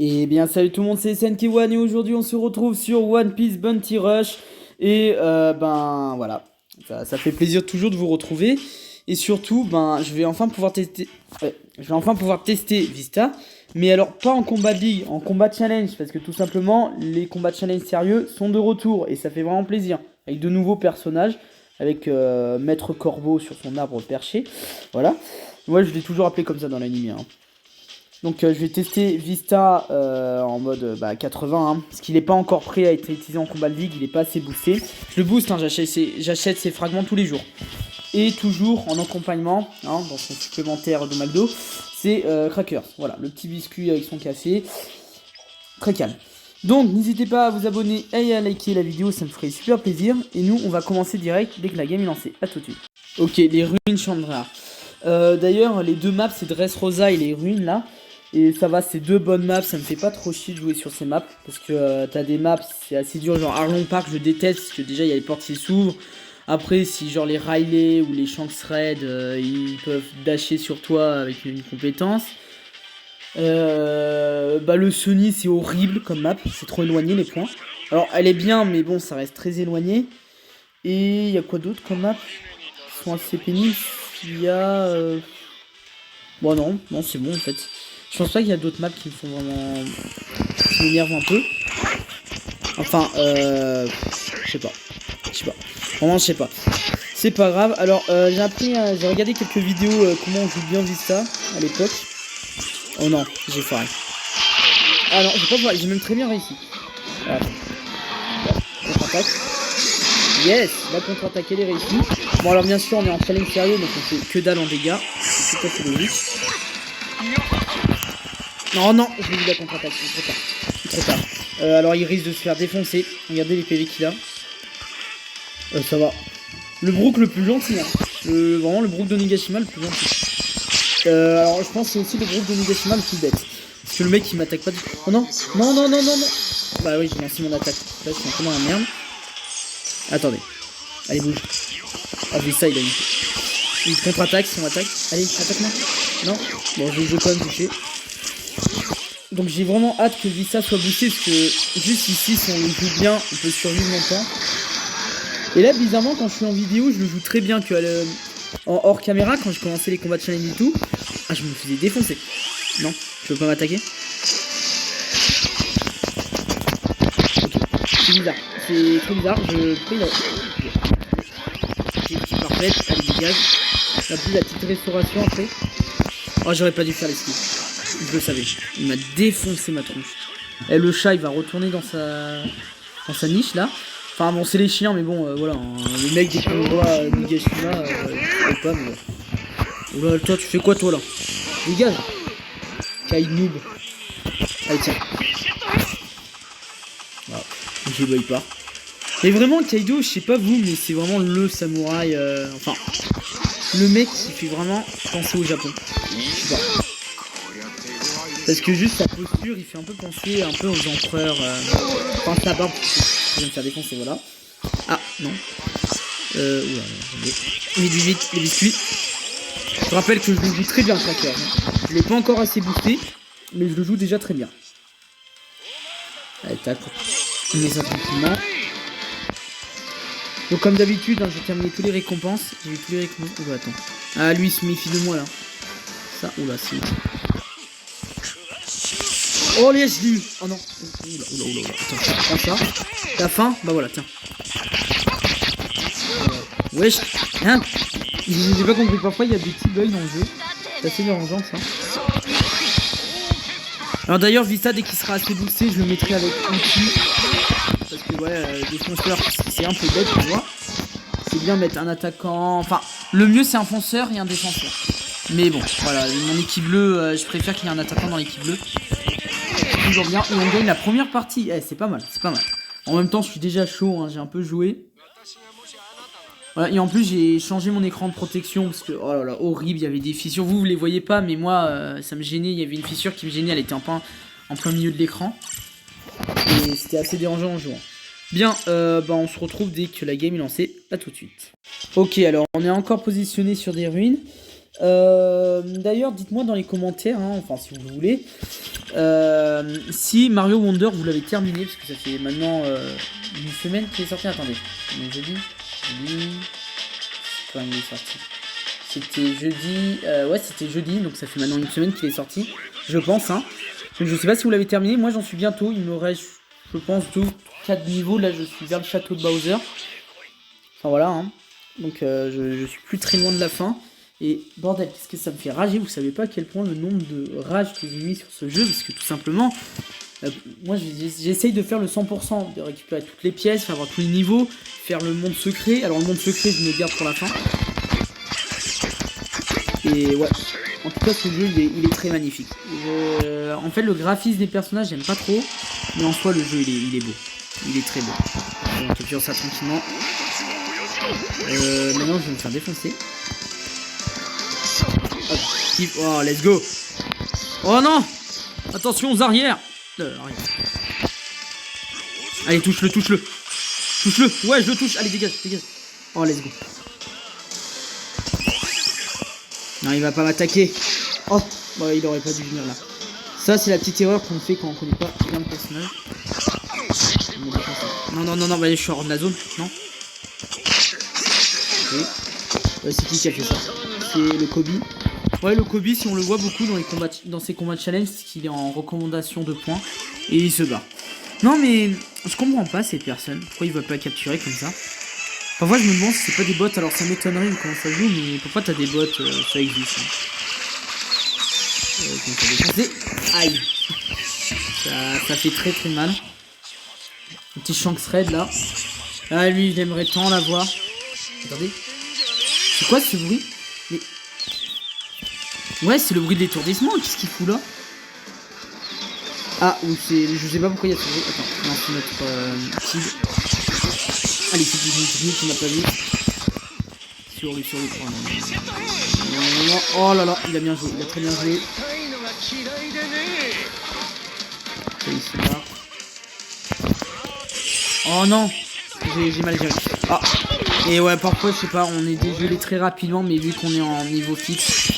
Et bien salut tout le monde, c'est SNK1 et aujourd'hui on se retrouve sur One Piece Bounty Rush. Et ben voilà, ça fait plaisir toujours de vous retrouver. Et surtout, ben je vais enfin pouvoir tester Vista. Mais alors pas en combat de ligue, en combat challenge. Parce que tout simplement, les combats challenge sérieux sont de retour. Et ça fait vraiment plaisir. Avec de nouveaux personnages. Avec Maître Corbeau sur son arbre perché. Voilà. Moi je l'ai toujours appelé comme ça dans l'anime, hein. Donc je vais tester Vista en mode 80, hein, parce qu'il n'est pas encore prêt à être utilisé en combat de ligue, il n'est pas assez boosté. Je le booste, hein, j'achète ces fragments tous les jours. Et toujours en accompagnement, hein, dans son supplémentaire de McDo, c'est Crackers. Voilà, le petit biscuit avec son café. Très calme. Donc n'hésitez pas à vous abonner et à liker la vidéo, ça me ferait super plaisir. Et nous, on va commencer direct dès que la game est lancée. A tout de suite. Ok, les ruines Chandra. D'ailleurs, les deux maps, c'est Dressrosa et les ruines là. Et ça va, c'est deux bonnes maps, ça me fait pas trop chier de jouer sur ces maps. Parce que t'as des maps, c'est assez dur, genre Arlong Park, je déteste, parce que déjà il y a les portes qui s'ouvrent. Après, si genre les Riley ou les Shanks Red, ils peuvent dasher sur toi avec une compétence. Le Sunny, c'est horrible comme map, c'est trop éloigné les points. Alors, elle est bien, mais bon, ça reste très éloigné. Et il y a quoi d'autre comme map qui sont assez pénibles? Il y a... Bon non, c'est bon en fait. Je pense pas qu'il y a d'autres maps qui me font vraiment... qui m'énervent un peu. Enfin, je sais pas. Vraiment, je sais pas. C'est pas grave. Alors, j'ai regardé quelques vidéos comment on joue bien Vista à l'époque. Oh non, j'ai foiré. Ah non, j'ai pas foiré, j'ai même très bien réussi. Voilà. Contre-attaque. Yes, la contre-attaque elle est réussie. Bon alors bien sûr on est en challenge sérieux donc on fait que dalle en dégâts. C'est tout à fait logique. Non, je vais lui la contre-attaque, c'est trop tard. Alors il risque de se faire défoncer. Regardez les PV qu'il a. Ça va. Le Brook le plus gentil, hein. Vraiment le Brook de Nigashima le plus gentil. Alors je pense que c'est aussi le Brook de Nigashima le plus bête. Parce que le mec il m'attaque pas du tout. Oh non. Bah oui j'ai lancé mon attaque. Là je suis un peu dans la merde. Attendez. Allez bouge. Ah mais ça il a une contre-attaque si on attaque. Allez attaque-moi. Non. Bon je vais quand même toucher. Donc j'ai vraiment hâte que Vista soit boosté parce que juste ici si on le joue bien on peut survivre longtemps. Et là bizarrement quand je suis en vidéo je le joue très bien que en hors caméra quand je commençais les combats de challenge et tout. Ah je me faisais défoncer. Non, je veux pas m'attaquer. Ok, c'est bizarre. C'est trop bizarre, c'est parfait, allez dégage. La petite restauration après. Oh j'aurais pas dû faire l'esquive. Je le savais. Il m'a défoncé ma tronche. Et le chat il va retourner dans sa niche là. Enfin bon c'est les chiens mais bon voilà. Les mecs dès qu'on voit Nigashima, je sais pas mais... Oh là toi tu fais quoi toi là? Dégage. Kai noob. Allez tiens. Voilà. Kaido il part. Et vraiment Kaido je sais pas vous mais c'est vraiment le samouraï enfin le mec qui fait vraiment penser au Japon. Je sais pas. Parce que juste sa posture il fait un peu penser un peu aux empereurs enfin sa barbe. Je vais me faire défoncer voilà. Ah non. Oula vite les biscuits. Je rappelle que je le joue très bien Cracker. Je l'ai pas encore assez boosté, mais je le joue déjà très bien. Allez, tac. On met ça tranquillement. Donc comme d'habitude, hein, j'ai terminé tous les récompenses. J'ai eu tous les récompenses. Oula, attends. Ah, lui, il se méfie de moi, là. Ça, oula, c'est... Oh, les je l'ai eu. Oh non. Oula. Attends, prends ça. T'as faim? Bah voilà, tiens. Wesh. Hein? J'ai pas compris. Parfois, il y a des petits bugs dans le jeu. C'est assez dérangeant, ça. Alors d'ailleurs, Vista, dès qu'il sera assez boosté, je le mettrai avec outil. Parce que ouais, défonceur, c'est un peu bête, tu vois. C'est bien mettre un attaquant... Enfin, le mieux, c'est un fonceur et un défenseur. Mais bon, voilà, mon équipe bleue, je préfère qu'il y ait un attaquant dans l'équipe bleue. C'est toujours bien. Et on gagne la première partie. Eh, c'est pas mal. En même temps, je suis déjà chaud, hein, j'ai un peu joué. Voilà, et en plus j'ai changé mon écran de protection parce que oh là là horrible, il y avait des fissures, vous les voyez pas mais moi ça me gênait, il y avait une fissure qui me gênait, elle était en plein milieu de l'écran et c'était assez dérangeant en jouant. Bien, on se retrouve dès que la game est lancée, à tout de suite. Ok alors on est encore positionné sur des ruines, D'ailleurs, dites-moi dans les commentaires, hein, enfin si vous le voulez, si Mario Wonder vous l'avez terminé, parce que ça fait maintenant une semaine qu'il est sorti. Attendez, jeudi, quand il est sorti. C'était jeudi, ouais c'était jeudi, donc ça fait maintenant une semaine qu'il est sorti, je pense. Hein. Donc je sais pas si vous l'avez terminé, moi j'en suis bientôt, il me reste, je pense, 2-4 niveaux, là je suis vers le château de Bowser. Enfin voilà, hein. Donc je suis plus très loin de la fin. Et bordel, qu'est-ce que ça me fait rager, vous savez pas à quel point le nombre de rages que j'ai mis sur ce jeu, parce que tout simplement, moi j'essaye de faire le 100%, de récupérer toutes les pièces, faire avoir tous les niveaux, faire le monde secret. Alors le monde secret je me garde pour la fin. Et ouais, en tout cas ce jeu il est très magnifique. En fait le graphisme des personnages j'aime pas trop, mais en soi le jeu il est beau, il est très beau. On capture ça tranquillement. Maintenant je vais me faire défoncer. Oh, let's go. Oh non. Attention aux arrières. Allez, touche-le, touche-le. Touche-le. Ouais, je le touche. Allez, dégage, dégage. Oh, let's go. Non, il va pas m'attaquer. Oh, bah, il aurait pas dû venir là. Ça, c'est la petite erreur qu'on fait quand on connaît pas bien le personnage. Non, non, non, non, bah, je suis hors de la zone. Non. Okay. C'est qui a fait ça? C'est le Kobe. Ouais, le Kobe, si on le voit beaucoup dans les combats, dans ses combats de challenge, c'est qu'il est en recommandation de points et il se bat. Non, mais je comprends pas ces personnes. Pourquoi ils veulent pas capturer comme ça? Parfois, je me demande si c'est pas des bots. Alors, ça m'étonnerait comment ça joue, mais parfois t'as des bots, ça existe. Hein. Aïe, ça fait très très mal. Un petit Shanks Red là. Ah, lui, j'aimerais tant l'avoir. Attendez, c'est quoi ce bruit? Mais ouais, c'est le bruit de l'étourdissement, qu'est-ce qu'il fout là? Ah, ou c'est... Je sais pas pourquoi il y a ce bruit. Attends, non, c'est notre kid. Allez, c'est une technique qu'on n'a pas vu. Sur lui. Oh, non. Oh là là, il a bien joué, il a très bien joué. Okay, il se barre. Oh non, j'ai mal géré. Ah, et ouais, parfois, je sais pas, on est dégelé très rapidement, mais vu qu'on est en niveau fixe...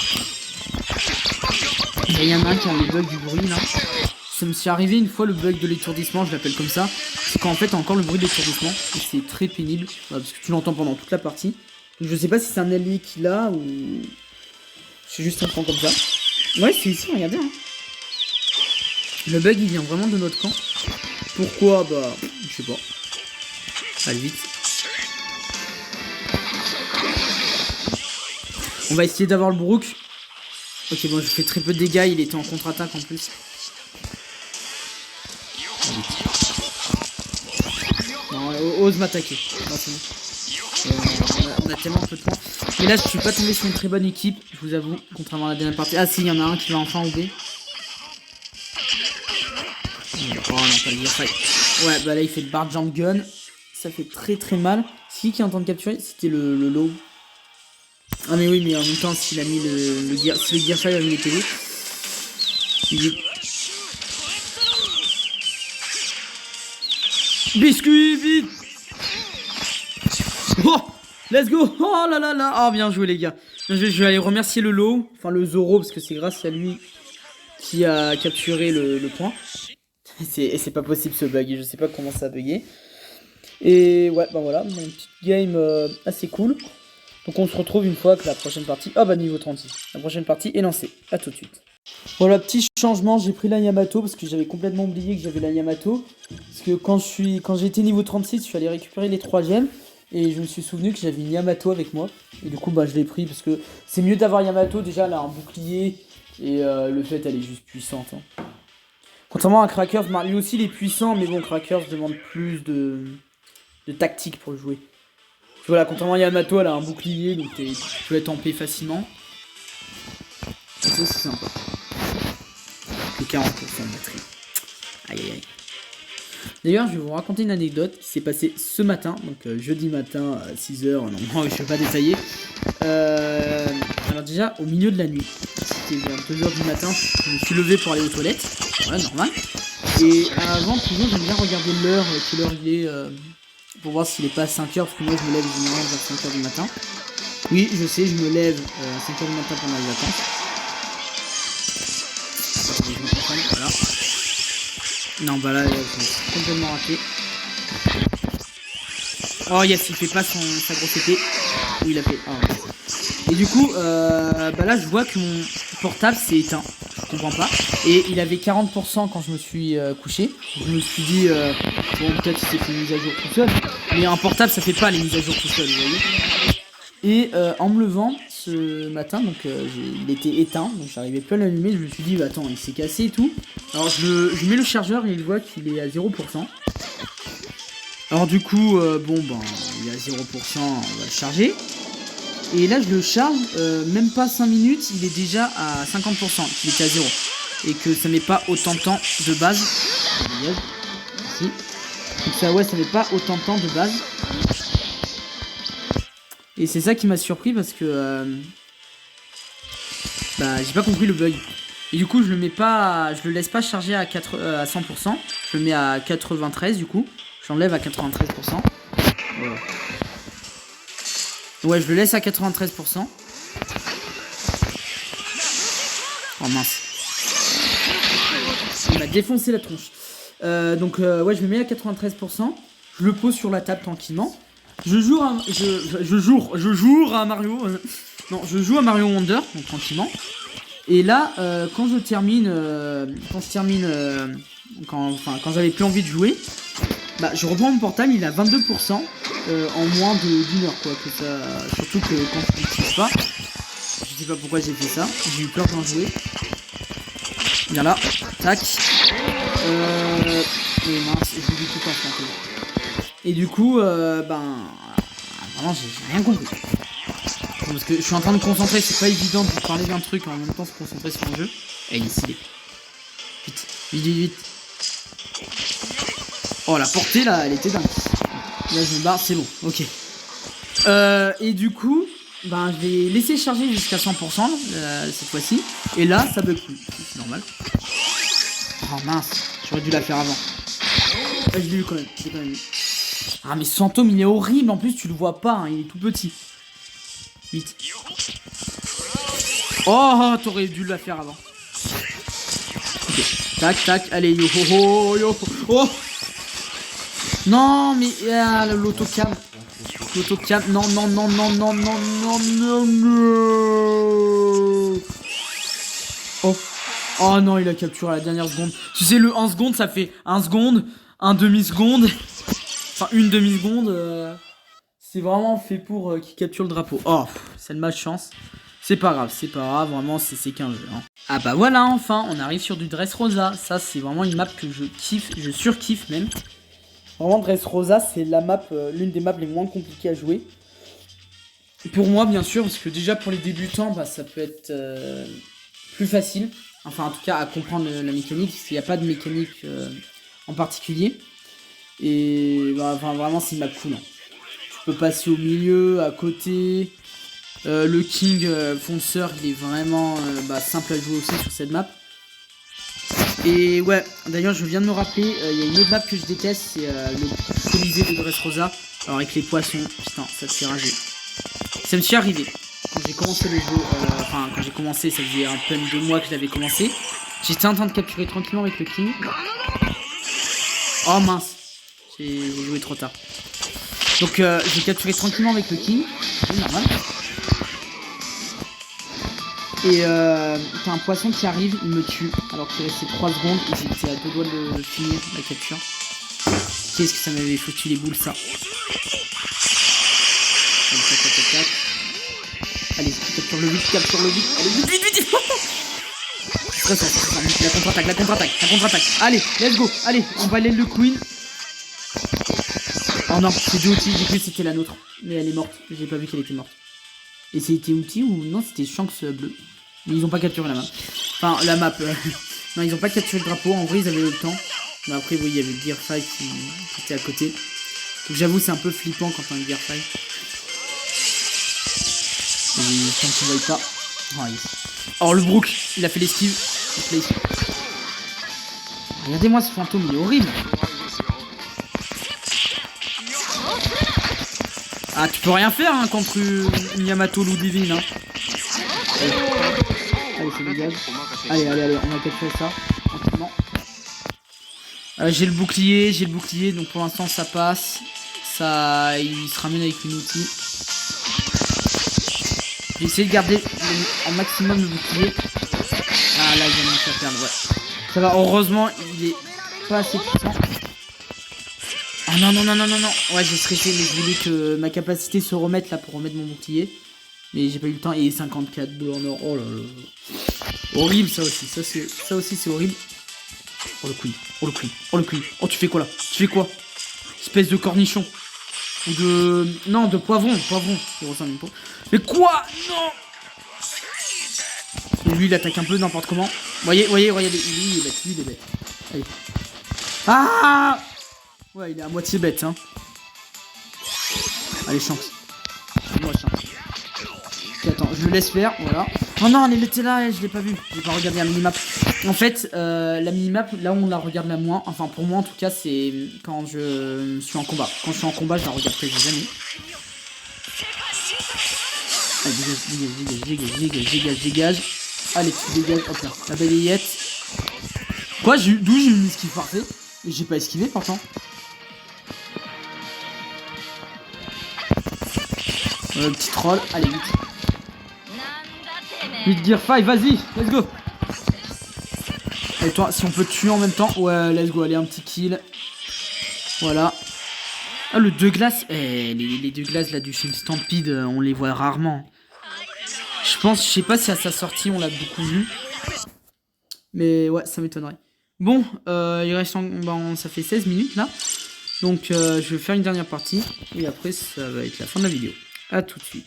Il y en a un qui a le bug du bruit là. Ça me s'est arrivé une fois le bug de l'étourdissement, je l'appelle comme ça. C'est qu'en fait encore le bruit de l'étourdissement. Et c'est très pénible. Parce que tu l'entends pendant toute la partie. Donc je sais pas si c'est un allié qu'il a ou. C'est juste un point comme ça. Ouais, c'est ici, regardez. Hein. Le bug il vient vraiment de notre camp. Pourquoi? Bah, je sais pas. Allez, vite. On va essayer d'avoir le Brook. Ok, bon, je fais très peu de dégâts, il était en contre-attaque en plus. Non, ose m'attaquer. On a tellement peu de temps. Mais là, je suis pas tombé sur une très bonne équipe, je vous avoue, contrairement à la dernière partie. Ah, si, il y en a un qui va enfin OB. Oh non, pas le dire. Ouais, bah là, il fait le bar jump gun. Ça fait très très mal. C'est qui est en train de capturer? C'était le low. Ah mais oui, mais en même temps s'il a mis le gear, si le gear 5 a mis les télés, il est... Biscuit vite. Oh, let's go. Oh là là là. Ah bien joué les gars. Je vais aller remercier le low, enfin le Zoro, parce que c'est grâce à lui qui a capturé le point. C'est pas possible ce bug, je sais pas comment ça a bugué. Et ouais, bah voilà, une petite game assez cool. Donc on se retrouve une fois que la prochaine partie... Ah bah niveau 36. La prochaine partie est lancée. A tout de suite. Voilà, petit changement. J'ai pris la Yamato parce que j'avais complètement oublié que j'avais la Yamato. Parce que quand j'ai été niveau 36, je suis allé récupérer les 3 gemmes. Et je me suis souvenu que j'avais une Yamato avec moi. Et du coup, bah je l'ai pris parce que c'est mieux d'avoir Yamato. Déjà, elle a un bouclier. Et le fait, elle est juste puissante. Hein. Contrairement à Crackers, lui aussi il est puissant. Mais bon, Crackers demande plus de tactique pour le jouer. Voilà, contrairement à Yamato, elle a un bouclier, donc tu peux être en paix facilement. Ça, c'est sympa. Que 40% de batterie. Aïe aïe aïe. D'ailleurs, je vais vous raconter une anecdote qui s'est passée ce matin, donc jeudi matin à 6h, non, je ne vais pas détailler. Alors déjà, au milieu de la nuit, c'était vers 2h du matin, je me suis levé pour aller aux toilettes, voilà, normal. Et avant, toujours, j'aime bien regarder l'heure, quelle heure il est... pour voir s'il est pas à 5h, parce que moi je me lève généralement vers 5h du matin. Oui, je sais, je me lève à 5h du matin pendant les vacances. Attendez, je me concentre, voilà. Non, bah là, c'est complètement raté. Oh yes, il fait pas sa grosse épée. Oui, il a fait. Oh. Et du coup, bah là, je vois que mon portable s'est éteint. Je comprends pas. Et il avait 40% quand je me suis couché. Je me suis dit, bon, peut-être qu'il s'est fait une mise à jour tout seul. Mais un portable, ça fait pas les mises à jour tout seul, vous voyez. Et en me levant ce matin, donc il était éteint, donc j'arrivais plus à l'allumer. Je me suis dit, bah attends, il s'est cassé et tout. Alors je mets le chargeur et il voit qu'il est à 0%. Alors du coup, bon ben, il est à 0%, on va le charger. Et là je le charge, même pas 5 minutes, il est déjà à 50%, il était à 0. Et que ça met pas autant de temps de base. Ici. Donc ça, ouais, ça met pas autant de temps de base. Et c'est ça qui m'a surpris parce que bah j'ai pas compris le bug. Et du coup je le mets pas, je le laisse pas charger à 100%. Je le mets à 93 du coup. J'enlève à 93%. Voilà. Ouais, je le laisse à 93%. Oh mince. Il m'a défoncé la tronche. Donc ouais, je le mets à 93%. Je le pose sur la table tranquillement. Je joue à Mario. Non, je joue à Mario Wonder, donc tranquillement. Et là, quand quand j'avais plus envie de jouer, bah je reprends mon portable, il a 22% en moins d'une heure, quoi. Que ça, surtout que quand je l'utilise pas, je sais pas pourquoi j'ai fait ça. J'ai eu peur d'en jouer. Viens là, tac. Et mince, je vous dis tout en fait. Et du coup, ben, vraiment, j'ai rien compris. Parce que je suis en train de me concentrer, c'est pas évident de parler d'un truc et en même temps se concentrer sur le jeu. Et il est stylé. Vite, vite, vite, vite. Oh, la portée là, elle était dingue. Là, je me barre, c'est bon, ok. Et du coup, ben, je vais laisser charger jusqu'à 100% cette fois-ci. Et là, ça bug plus. C'est normal. Oh mince, j'aurais dû la faire avant. Je l'ai eu quand même, j'ai quand même eu. Ah, mais Santom, il est horrible. En plus, tu le vois pas, hein, il est tout petit. Vite. Oh, t'aurais dû la faire avant. Ok, tac, tac, allez, yo, ho, ho, yo, oh. Non, mais ah, l'autocam. L'autocam, non, non, non, non, non, non, non, non, non. Oh. Oh non, il a capturé à la dernière seconde. Tu sais, le 1 seconde, ça fait 1 seconde, 1 demi-seconde. Enfin, une demi-seconde. C'est vraiment fait pour qu'il capture le drapeau. Oh, c'est de malchance. C'est pas grave, vraiment, c'est qu'un jeu. Hein. Ah bah voilà, enfin, on arrive sur du Dressrosa. Ça, c'est vraiment une map que je kiffe, je surkiffe même. Vraiment, Dressrosa, c'est la map, l'une des maps les moins compliquées à jouer. Pour moi, bien sûr, parce que déjà pour les débutants, bah, ça peut être plus facile. Enfin, en tout cas, à comprendre la mécanique, parce qu'il n'y a pas de mécanique en particulier. Et bah, enfin, vraiment, c'est une map cool. Hein. Tu peux passer au milieu, à côté. Le King fonceur, il est vraiment simple à jouer aussi sur cette map. Et ouais, d'ailleurs, je viens de me rappeler, il y a une autre map que je déteste, c'est le Colisée de Dressrosa. Alors, avec les poissons, putain, ça te fait rager. Ça me suis arrivé. Quand j'ai commencé le jeu, quand j'ai commencé, ça faisait un peu 2 mois que je l'avais commencé. J'étais en train de capturer tranquillement avec le King. Oh mince, j'ai joué trop tard. Donc j'ai capturé tranquillement avec le King, c'est normal. Et t'as un poisson qui arrive, il me tue, alors qu'il restait 3 secondes et j'étais à 2 doigts de finir la capture. Qu'est-ce que ça m'avait foutu les boules ça. Allez, capture-le vite, capture-le vite. Allez, vite, vite, vite. La contre-attaque. Allez, let's go. Allez, on va aller le Queen. Oh non, c'est du outil, j'ai cru que c'était la nôtre. Mais elle est morte, j'ai pas vu qu'elle était morte. Et c'était outil ou non, c'était Shanks bleu. Mais ils ont pas capturé la map. Enfin, la map. Non, ils ont pas capturé le drapeau, en vrai ils avaient le temps. Mais après, oui, il y avait le Gear 5 qui était à côté. Donc j'avoue, c'est un peu flippant quand on a le Gear 5. Et tant qu'ils voient pas. Oh, yes. Oh, le Brook, il a fait l'esquive. Regardez-moi ce fantôme, il est horrible. Ah, tu peux rien faire hein, contre une Yamato Ludivine. Hein. Allez, c'est dégage. Allez, on va capturer ça. Tranquillement. J'ai le bouclier, donc pour l'instant ça passe. Ça, il se ramène avec une outil. J'ai essayé de garder en maximum le bouclier. Ah là, il vient de me faire perdre, ouais. Ça va, heureusement, il est pas assez puissant. Oh non. Ouais, j'ai stressé, mais je voulais que ma capacité se remette là pour remettre mon bouclier. Mais j'ai pas eu le temps. Et 54 boules en or. Oh là là. Horrible ça aussi. Ça aussi c'est horrible. Oh le couille. Oh tu fais quoi là? Tu fais quoi? Espèce de cornichon. Ou de... Non, de poivron. Il ressemble à une poivron. Mais quoi? Non. Et lui il attaque un peu n'importe comment. Voyez, lui il est bête. Allez. Ah. Ouais, il est à moitié bête, hein. Allez, chance. Moi, chance. Okay, attends, je le laisse faire, voilà. Oh non, elle était là, je l'ai pas vu. J'ai pas regardé la minimap. En fait, la minimap, là où on la regarde la moins, enfin pour moi en tout cas, c'est quand je suis en combat. Quand je suis en combat, je la regarde quasi jamais. Allez, dégage. Allez, tu dégages. Hop là, la balayette. Quoi, d'où j'ai eu une esquive parfaite? Mais j'ai pas esquivé pourtant. Petit troll, allez vite. 8 gear 5, vas-y, let's go. Allez toi, si on peut tuer en même temps, ouais, let's go, allez un petit kill. Voilà. Ah le 2 glaces, les 2 glaces là du film Stampede, on les voit rarement. Je sais pas si à sa sortie on l'a beaucoup vu. Mais ouais, ça m'étonnerait. Bon, il reste ça fait 16 minutes là. Donc je vais faire une dernière partie. Et après ça va être la fin de la vidéo. A tout de suite.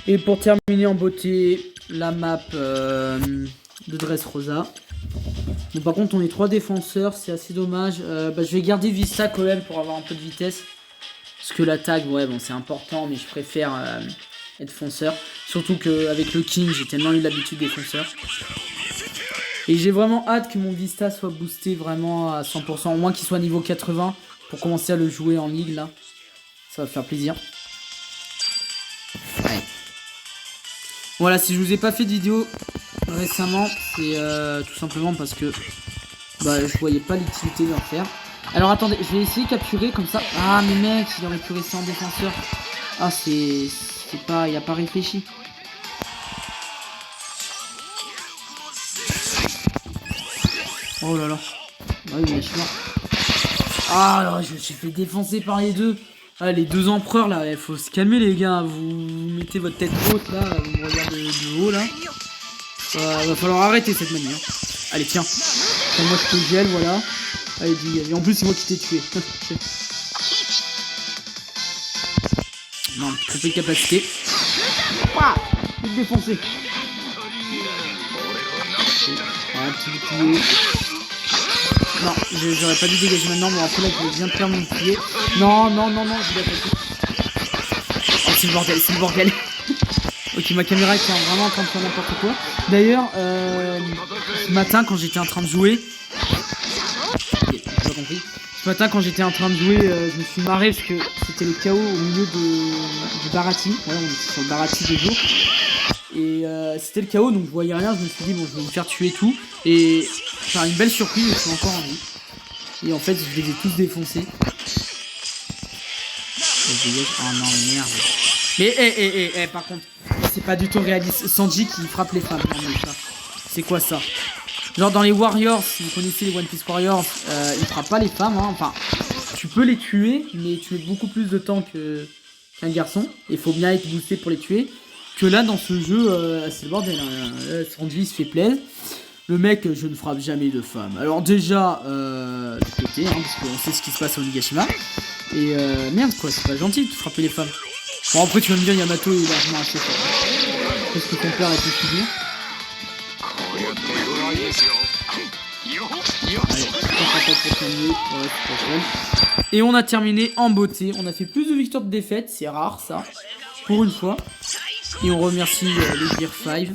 Et pour terminer en beauté, la map de Dressrosa. Bon, par contre, on est 3 défenseurs, c'est assez dommage. Je vais garder Vista quand même pour avoir un peu de vitesse. Parce que l'attaque, ouais, bon, c'est important, mais je préfère être fonceur. Surtout qu'avec le King, j'ai tellement eu l'habitude des fonceurs. Et j'ai vraiment hâte que mon Vista soit boosté vraiment à 100%. Au moins qu'il soit niveau 80 pour commencer à le jouer en ligue là. Ça va faire plaisir. Ouais. Voilà, si je vous ai pas fait de vidéo récemment, c'est tout simplement parce que je voyais pas l'utilité d'en faire. Alors attendez, je vais essayer de capturer comme ça. Ah mais mec, il aurait pu rester en défenseur. Ah c'est pas, il a pas réfléchi. Oh là là. Ah oui mais je suis mort. Ah là, je me suis fait défoncer par les deux. Ah, les 2 empereurs là, il faut se calmer les gars. Vous mettez votre tête haute là, vous me regardez de haut là. Va falloir arrêter cette manière. Allez tiens. Moi je te gèle, voilà. Allez dis. Et en plus c'est moi qui t'ai tué. Non, trompé de capacité. Ouah, je vais te défoncer. Voilà, petit bouclier. Non, j'aurais pas dû dégager maintenant, mais après là je viens de perdre mon bouclier. Non, je vais attaquer. Oh, c'est le bordel. Ok, ma caméra était vraiment en train de faire n'importe quoi. D'ailleurs, ce matin quand j'étais en train de jouer... Okay, j'ai pas compris. Ce matin quand j'étais en train de jouer, je me suis marré parce que c'était le chaos au milieu du Barati. Ouais, on était sur le Barati des jours. Et c'était le chaos, donc je voyais rien, je me suis dit bon je vais me faire tuer tout. Et par une belle surprise, je suis encore en vie. Et en fait je les ai tous défoncés. Oh non merde. Mais par contre, c'est pas du tout réaliste. Sanji qui frappe les femmes. Non mais ça. C'est quoi ça? Genre dans les Warriors, si vous connaissez les One Piece Warriors, ils frappent pas les femmes, hein. Enfin, tu peux les tuer, mais tu mets beaucoup plus de temps qu'un garçon. Il faut bien être boosté pour les tuer. Que là dans ce jeu c'est le bordel hein. Sanji se fait plaisir. Le mec je ne frappe jamais de femme. Alors déjà du côté hein, parce qu'on sait ce qui se passe au Nigashima. Et merde quoi, c'est pas gentil de frapper les femmes. Bon après tu vas me dire Yamato il est largement assez fort. Qu'est-ce que ton père a pu subir? Et on a terminé en beauté. On a fait plus de victoires de défaites, c'est rare ça. Pour une fois. Et on remercie les Gear 5.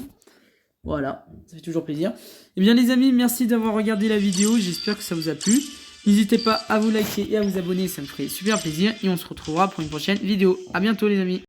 Voilà, ça fait toujours plaisir. Et bien les amis, merci d'avoir regardé la vidéo. J'espère que ça vous a plu. N'hésitez pas à vous liker et à vous abonner, ça me ferait super plaisir. Et on se retrouvera pour une prochaine vidéo. A bientôt les amis.